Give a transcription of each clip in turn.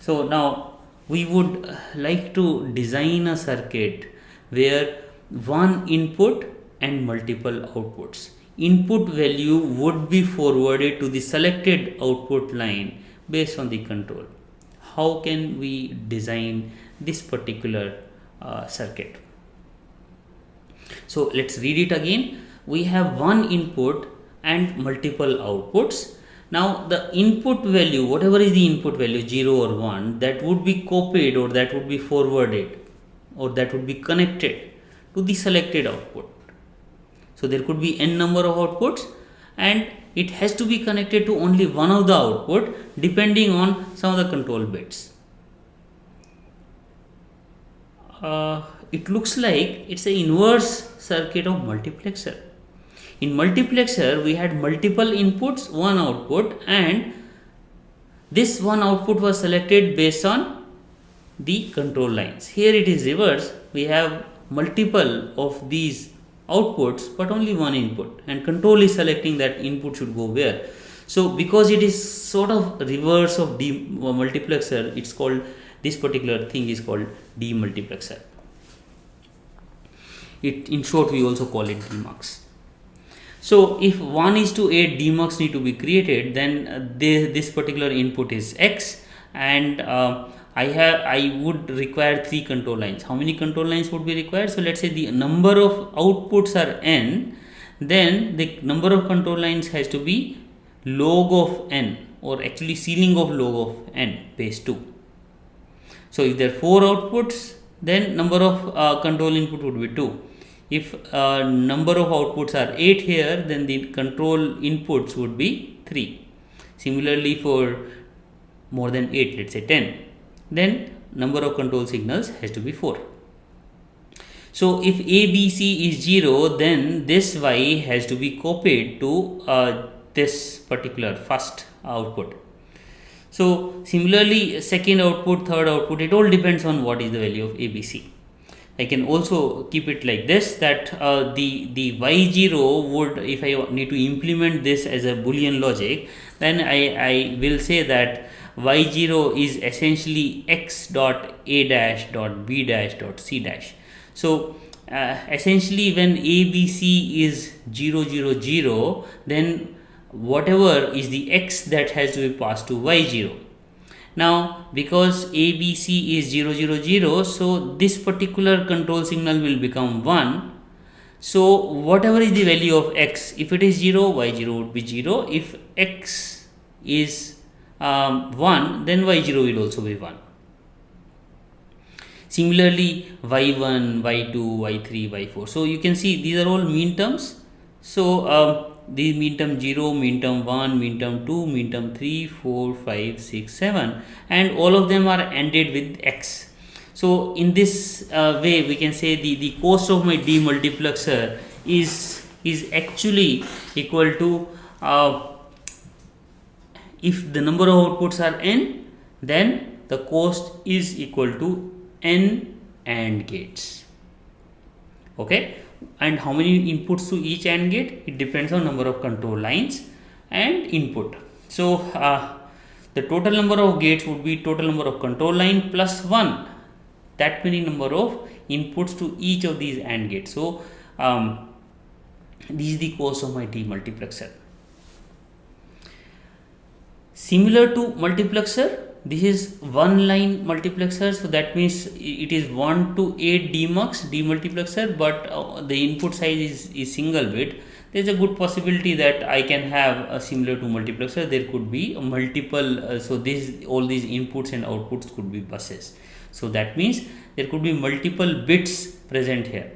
So now we would like to design a circuit where one input and multiple outputs. Input value would be forwarded to the selected output line based on the control. How can we design this particular circuit? So let's read it again. We have one input and multiple outputs. Now the input value, whatever is the input value, 0 or 1, that would be copied or that would be forwarded or that would be connected to the selected output. So there could be n number of outputs and it has to be connected to only one of the output depending on some of the control bits. It looks like it's an inverse circuit of multiplexer. In multiplexer, we had multiple inputs, one output, and this one output was selected based on the control lines. Here it is reverse. We have multiple of these outputs but only one input, and control is selecting that input should go where. So because it is sort of reverse of multiplexer, it's called, this particular thing is called demultiplexer. In short, we also call it demux. So if 1:8 demux need to be created, then this particular input is x, and I would require 3 control lines. How many control lines would be required? So let's say the number of outputs are n, then the number of control lines has to be log of n, or actually ceiling of log of n base 2. So if there are 4 outputs, then number of control input would be 2. If number of outputs are 8 here, then the control inputs would be 3. Similarly, for more than 8, let's say 10, then number of control signals has to be 4. So if ABC is 0, then this Y has to be copied to this particular first output. So similarly, second output, third output, it all depends on what is the value of ABC. I can also keep it like this, that the Y0 would, if I need to implement this as a Boolean logic, then I will say that Y0 is essentially x dot a dash dot b dash dot c dash. So essentially when ABC is 0 0 0, then whatever is the x that has to be passed to Y0. Now because ABC is 0 0 0, so this particular control signal will become 1. So whatever is the value of x, if it is 0, Y0 would be 0. If x is 1, then Y0 will also be 1. Similarly, Y1, Y2, Y3, Y4. So you can see these are all mean terms. So the mean term 0, mean term 1, mean term 2, mean term 3, 4, 5, 6, 7, and all of them are ended with x. So in this way, we can say the cost of my demultiplexer is actually equal to, if the number of outputs are n, then the cost is equal to n AND gates. Okay. And how many inputs to each AND gate? It depends on number of control lines and input. So the total number of gates would be total number of control line plus 1, that many number of inputs to each of these AND gates. So this is the cost of my demultiplexer. Similar to multiplexer, this is one line multiplexer, so that means it is 1 to 8 demux demultiplexer, but the input size is single bit. There is a good possibility that I can have a similar to multiplexer. There could be a multiple, so all these inputs and outputs could be buses. So that means there could be multiple bits present here.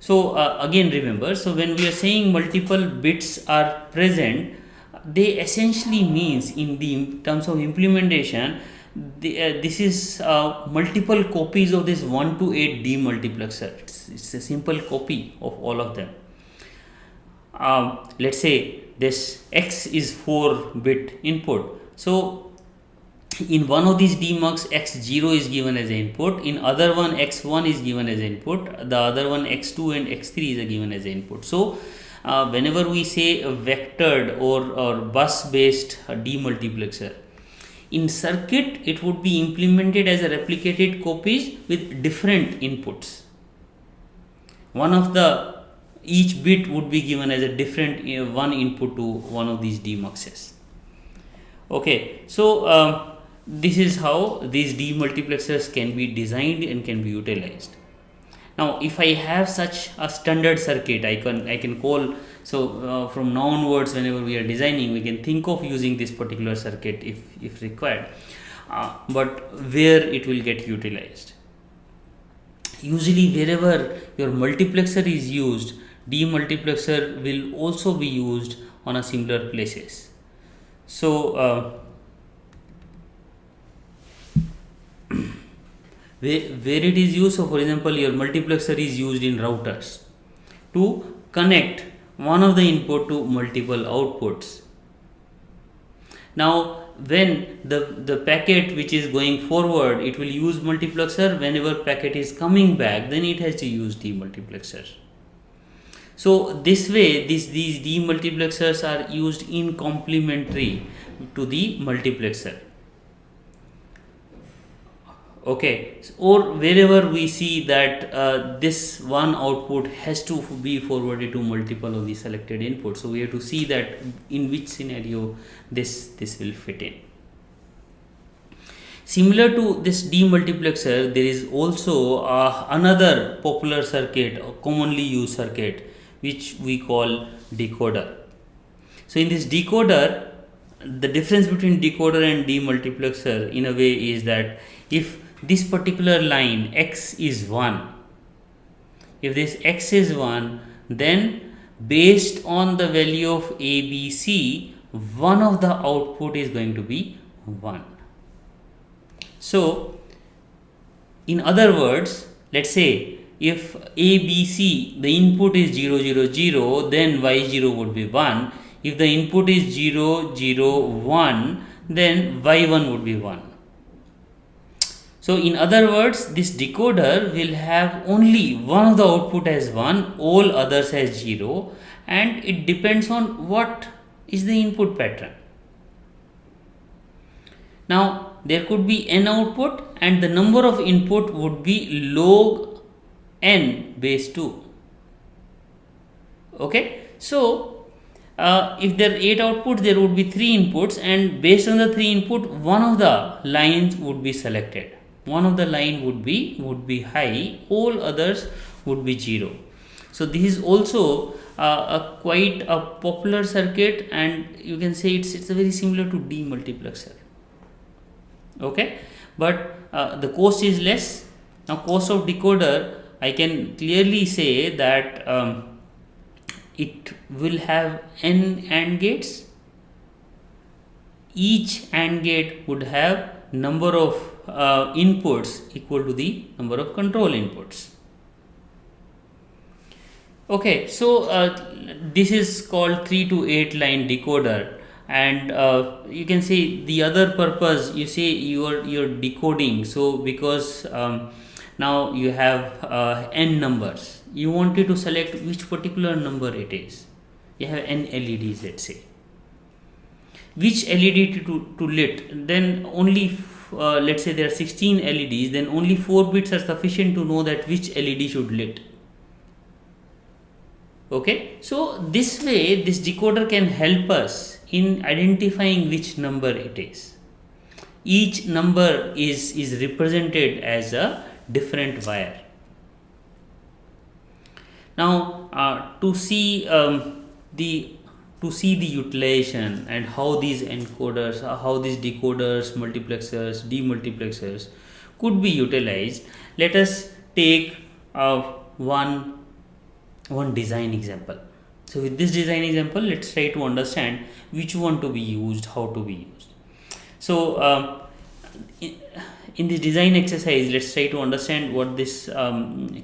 So again remember, so when we are saying multiple bits are present, they essentially means in the terms of implementation, this is multiple copies of this 1 to 8 demultiplexer. It's a simple copy of all of them. Let's say this x is 4-bit input. So in one of these demux, x0 is given as input, in other one x1 is given as input, the other one x2 and x3 is given as input. So whenever we say a vectored or bus based demultiplexer, in circuit it would be implemented as a replicated copies with different inputs. One of the each bit would be given as a different one input to one of these demuxes. Okay, so this is how these demultiplexers can be designed and can be utilized. Now if I have such a standard circuit, I can call, so from now onwards whenever we are designing, we can think of using this particular circuit if required, but where it will get utilized. Usually wherever your multiplexer is used, demultiplexer will also be used on a similar places. So where it is used, so for example your multiplexer is used in routers to connect one of the input to multiple outputs. Now when the packet which is going forward, it will use multiplexer. Whenever packet is coming back, then it has to use demultiplexer. So this way these demultiplexers are used in complementary to the multiplexer. Okay, or wherever we see that this one output has to be forwarded to multiple of the selected inputs, so we have to see that in which scenario this will fit in. Similar to this demultiplexer, there is also another popular circuit, a commonly used circuit, which we call decoder. So in this decoder, the difference between decoder and demultiplexer in a way is that if this particular line x is 1, if this x is 1, then based on the value of ABC, one of the output is going to be 1. So in other words, let's say if ABC, the input is 0 0 0, then y0 would be 1. If the input is 0 0 1, then y1 would be 1. So in other words, this decoder will have only one of the output as 1, all others as 0, and it depends on what is the input pattern. Now there could be n output and the number of input would be log n base 2. Okay, so if there are 8 outputs, there would be 3 inputs, and based on the 3 input, one of the lines would be selected. One of the line would be high, all others would be 0. So this is also quite a popular circuit, and you can say it's a very similar to demultiplexer. Okay, but the cost is less. Now cost of decoder, I can clearly say that it will have n AND gates. Each AND gate would have number of inputs equal to the number of control inputs. Okay, so this is called 3 to 8 line decoder, and you can see the other purpose, you say you're decoding. So because now you have n numbers, you wanted to select which particular number it is. You have n LEDs, let's say. Which LED to lit, then only let's say there are 16 LEDs, then only 4 bits are sufficient to know that which LED should lit. Okay, so this way this decoder can help us in identifying which number it is. Each number is represented as a different wire. Now to see the utilization and how these encoders, how these decoders, multiplexers, demultiplexers could be utilized, let us take one design example. So with this design example, let's try to understand which one to be used, how to be used. So in this design exercise, let's try to understand what this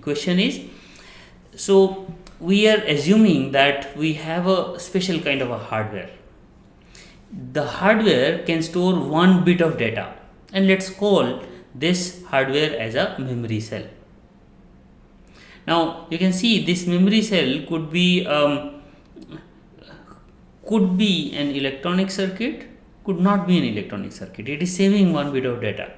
question is. So we are assuming that we have a special kind of a hardware. The hardware can store 1 bit of data, and let's call this hardware as a memory cell. Now you can see this memory cell could be an electronic circuit, could not be an electronic circuit. It is saving one bit of data.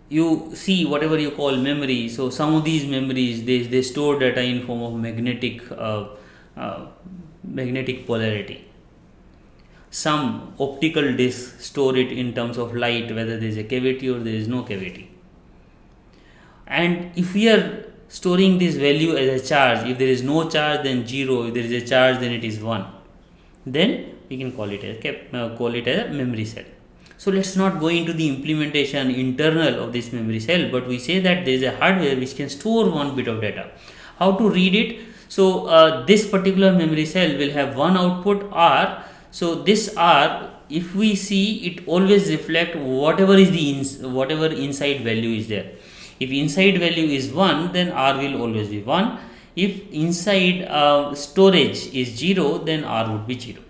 You see whatever you call memory. So some of these memories, they store data in form of magnetic polarity. Some optical discs store it in terms of light, whether there is a cavity or there is no cavity. And if we are storing this value as a charge, if there is no charge then 0, if there is a charge then it is 1, then we can call it a memory cell. So let's not go into the implementation internal of this memory cell, but we say that there is a hardware which can store one bit of data. How to read it? So this particular memory cell will have one output R. So this R, if we see, it always reflect whatever is the whatever inside value is there. If inside value is 1, then R will always be 1. If inside storage is 0, then R would be 0.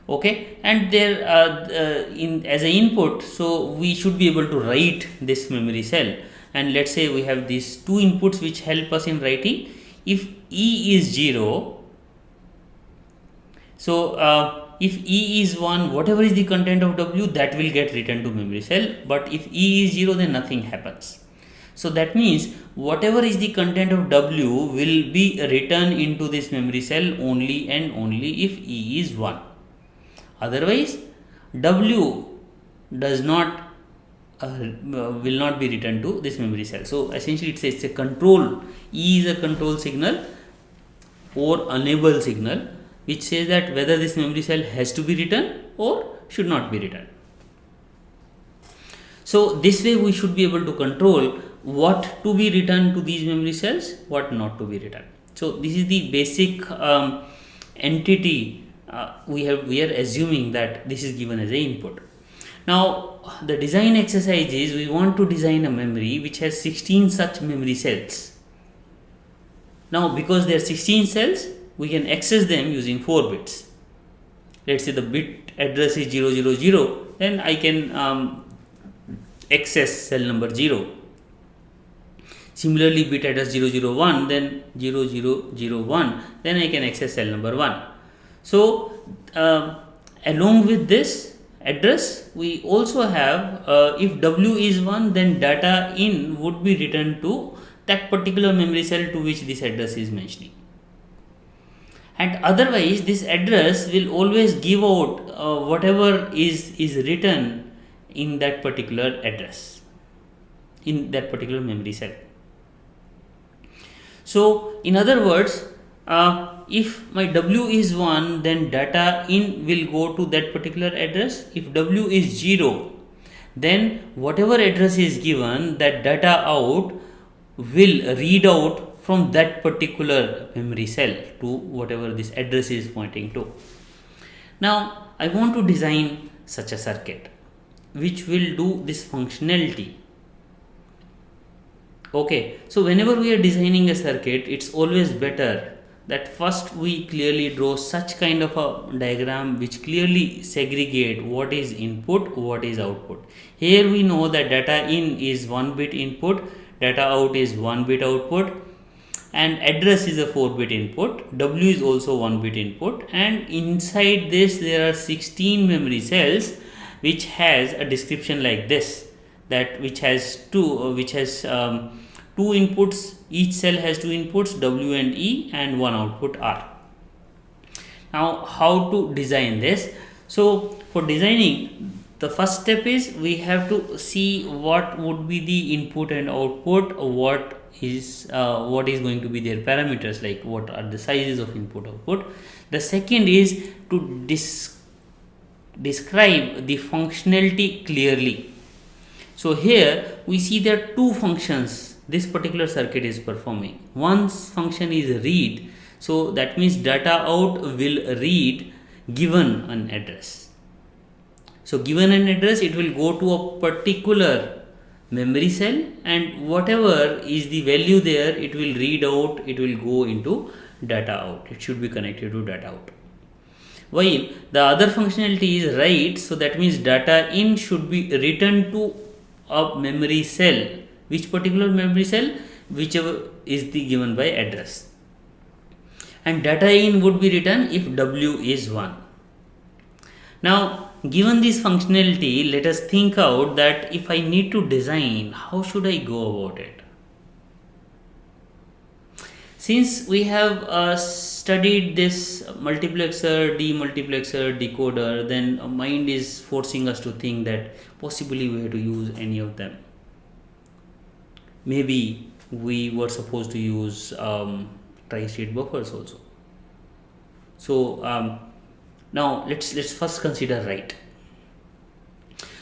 Okay, and there as an input, so we should be able to write this memory cell. And let's say we have these two inputs which help us in writing. If E is 0, so if E is 1, whatever is the content of W, that will get written to memory cell. But if E is 0, then nothing happens. So that means whatever is the content of W will be written into this memory cell only and only if E is 1. Otherwise, W does not will not be written to this memory cell. So essentially it's a control. E is a control signal or enable signal, which says that whether this memory cell has to be written or should not be written. So this way we should be able to control what to be written to these memory cells, what not to be written. So this is the basic entity we are assuming that this is given as an input. Now the design exercise is we want to design a memory which has 16 such memory cells. Now because there are 16 cells, we can access them using 4 bits. Let's say the bit address is 000, then I can access cell number 0. Similarly, bit address 001, then 0001, then I can access cell number 1. So along with this address, we also have if W is 1, then data in would be written to that particular memory cell to which this address is mentioning. And otherwise, this address will always give out whatever is written in that particular address, in that particular memory cell. So in other words, if my W is 1, then data in will go to that particular address. If W is 0, then whatever address is given, that data out will read out from that particular memory cell to whatever this address is pointing to. Now I want to design such a circuit which will do this functionality. Okay, so whenever we are designing a circuit, it's always better that first we clearly draw such kind of a diagram which clearly segregate what is input, what is output. Here we know that data in is 1 bit input, data out is 1 bit output, and address is a 4 bit input, W is also 1 bit input, and inside this there are 16 memory cells which has a description like this, that which has two inputs. Each cell has 2 inputs, W and E, and 1 output R. Now how to design this? So for designing, the first step is we have to see what would be the input and output, what is going to be their parameters, like what are the sizes of input output. The second is to describe the functionality clearly. So here we see there are 2 functions this particular circuit is performing. One function is read, so that means data out will read given an address. So given an address, it will go to a particular memory cell, and whatever is the value there, it will read out, it will go into data out. It should be connected to data out. While the other functionality is write, so that means data in should be written to a memory cell. Which particular memory cell? Whichever is the given by address. And data in would be written if W is 1. Now, given this functionality, let us think out that if I need to design, how should I go about it? Since we have studied this multiplexer, demultiplexer, decoder, then mind is forcing us to think that possibly we have to use any of them. Maybe we were supposed to use tri-state buffers also. So now let's first consider write.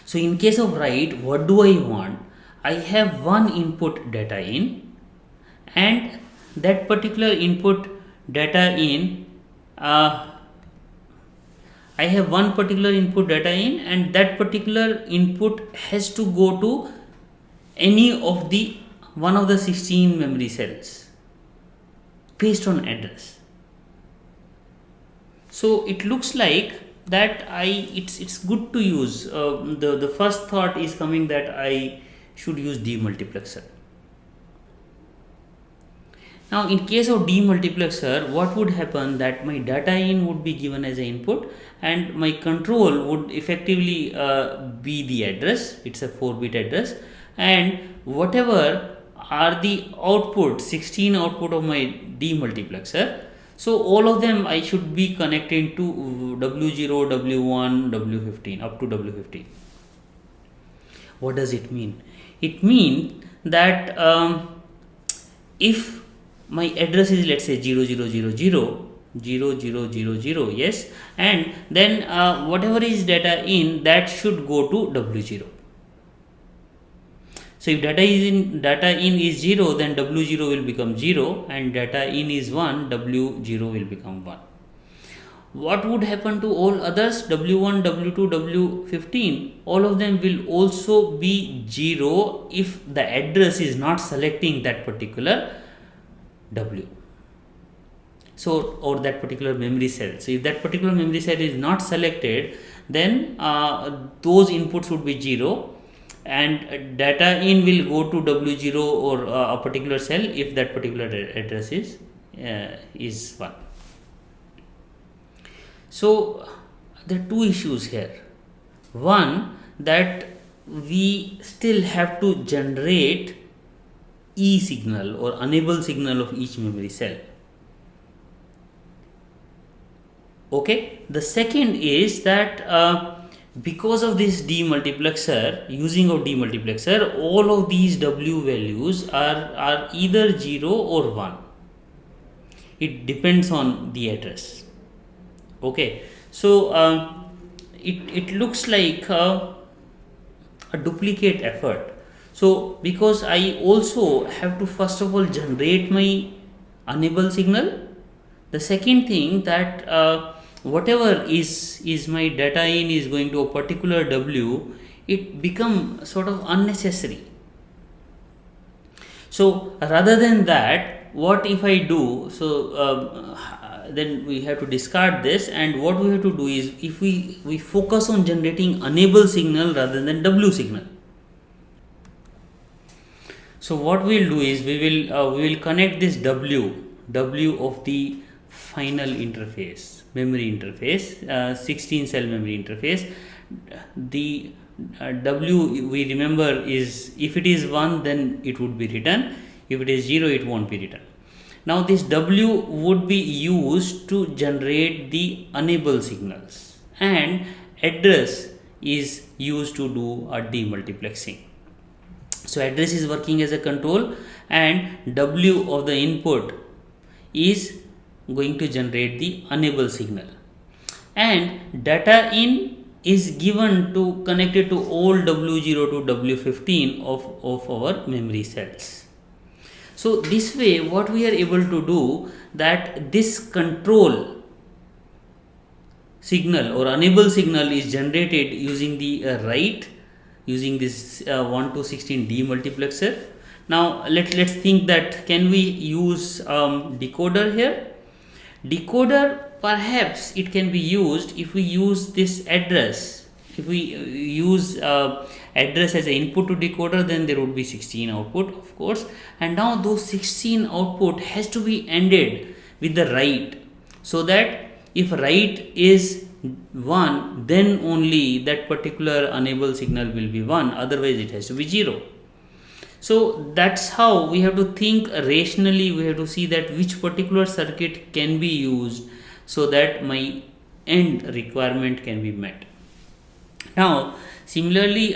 So in case of write, what do I want? I have one input data in, and that particular input data in I have one particular input data in, and that particular input has to go to any of the one of the 16 memory cells based on address. So it looks like that it's good to use the first thought is coming that I should use demultiplexer. Now in case of demultiplexer, what would happen that my data in would be given as an input, and my control would effectively be the address. It's a 4-bit address, and whatever are the output, 16 output of my demultiplexer, so all of them I should be connecting to W0, W1, W15 up to W15. What does it mean? It means that if my address is, let's say, 0000, yes, and then whatever is data in, that should go to W0. So if data in is 0, then W0 will become 0, and data in is 1, W0 will become 1. What would happen to all others? W1, W2, W15, all of them will also be 0 if the address is not selecting that particular W. So, or that particular memory cell. So if that particular memory cell is not selected, then those inputs would be 0, and data in will go to W0 or a particular cell if that particular address is 1. So there are two issues here. One, that we still have to generate E signal or enable signal of each memory cell. Okay. The second is that because of this demultiplexer, using of demultiplexer, all of these W values are either 0 or 1. It depends on the address. Okay. So it looks like a duplicate effort. So because I also have to first of all generate my enable signal. The second thing that whatever is my data in is going to a particular W, it become sort of unnecessary. So rather than that, what if I do? So then we have to discard this, and what we have to do is, if we focus on generating enable signal rather than W signal. So what we'll do is we will connect this W of the final interface, memory interface, 16 cell memory interface. The W, we remember, is if it is 1, then it would be written. If it is 0, it won't be written. Now this W would be used to generate the enable signals, and address is used to do a demultiplexing. So address is working as a control, and W of the input is going to generate the enable signal, and data in is given to connected to all W0 to W15 of our memory cells. So this way, what we are able to do, that this control signal or enable signal is generated using the write, using this 1 to 16 demultiplexer. Now let's think that can we use decoder here? Decoder, perhaps it can be used if we use this address. If we use address as an input to decoder, then there would be 16 output, of course, and now those 16 output has to be ended with the write, so that if write is 1, then only that particular unable signal will be 1, otherwise it has to be 0. So that's how we have to think rationally. We have to see that which particular circuit can be used so that my end requirement can be met. Now similarly,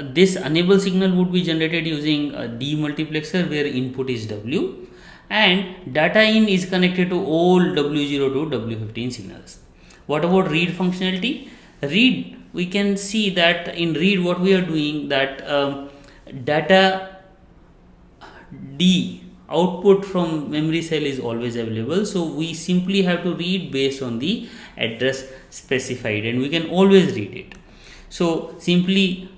this unable signal would be generated using a demultiplexer where input is W and data in is connected to all W0 to W15 signals. What about read functionality? Read, we can see that in read what we are doing, that data D output from memory cell is always available, so we simply have to read based on the address specified and we can always read it. So simply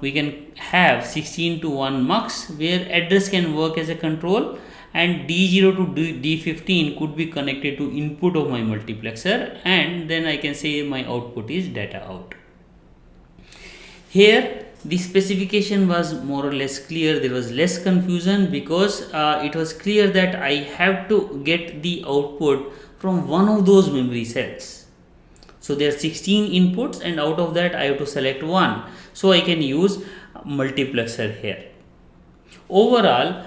we can have 16 to 1 mux where address can work as a control and D0 to D15 could be connected to input of my multiplexer, and then I can say my output is data out. Here the specification was more or less clear. There was less confusion because it was clear that I have to get the output from one of those memory cells. So there are 16 inputs and out of that I have to select one. So I can use multiplexer here. Overall,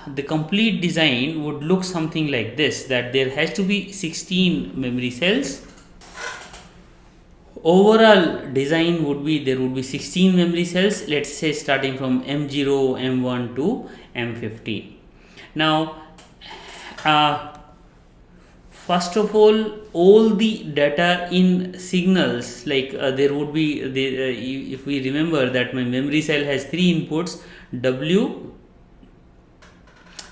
the complete design would look something like this, that there has to be 16 memory cells. Overall design would be, there would be 16 memory cells, let's say starting from M0, M1 to M15. Now first of all the data in signals, like there would be if we remember that my memory cell has 3 inputs, W,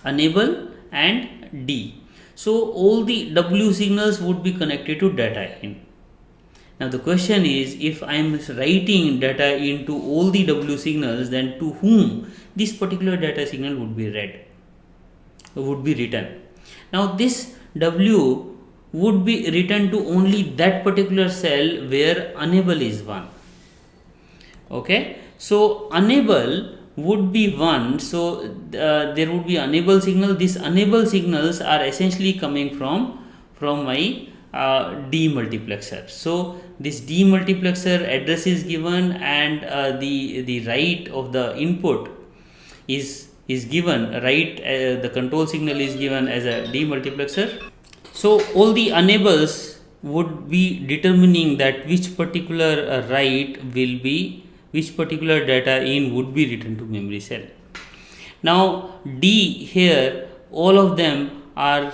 enable and D. So all the W signals would be connected to data in. Now the question is, if I am writing data into all the W signals, then to whom this particular data signal would be read, would be written. Now this W would be written to only that particular cell where enable is 1. Okay, so enable would be 1, so there would be enable signal. These enable signals are essentially coming from my demultiplexer. So this demultiplexer address is given and the write of the input is given, right, the control signal is given as a demultiplexer. So all the enables would be determining that which particular write will be, which particular data in would be written to memory cell. Now D here, all of them are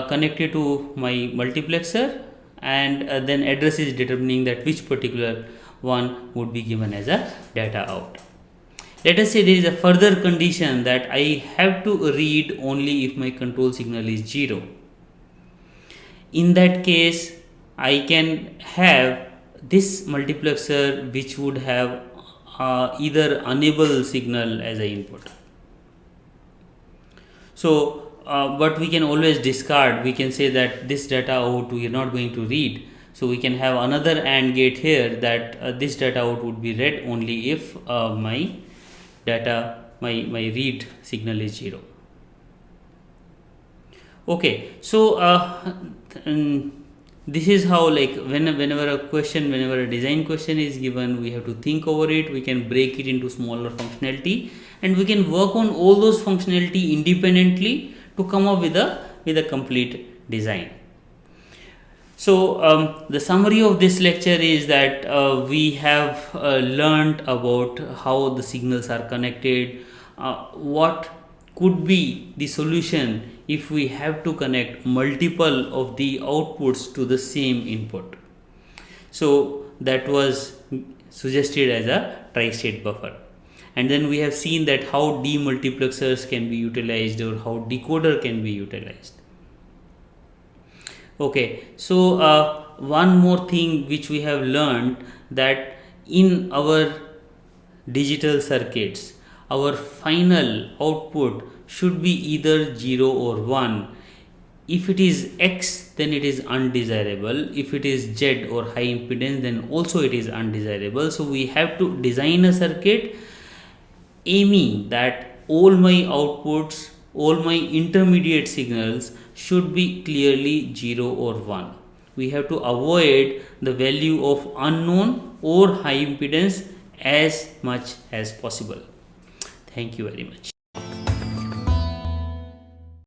connected to my multiplexer, and then address is determining that which particular one would be given as a data out. Let us say there is a further condition that I have to read only if my control signal is 0. In that case, I can have this multiplexer which would have either enable signal as an input. So but we can always discard, we can say that this data out we are not going to read, so we can have another AND gate here that this data out would be read only if my data, my read signal is 0. Okay, so this is how, like, whenever a design question is given, we have to think over it. We can break it into smaller functionality and we can work on all those functionality independently to come up with a complete design. So the summary of this lecture is that we have learned about how the signals are connected, what could be the solution if we have to connect multiple of the outputs to the same input. So that was suggested as a tri-state buffer. And then we have seen that how demultiplexers can be utilized or how decoder can be utilized. Okay, so one more thing which we have learned, that in our digital circuits, our final output should be either 0 or 1. If it is X, then it is undesirable. If it is Z or high impedance, then also it is undesirable. So we have to design a circuit aiming that all my outputs, all my intermediate signals should be clearly 0 or 1. we have to avoid the value of unknown or high impedance as much as possible. Thank you very much.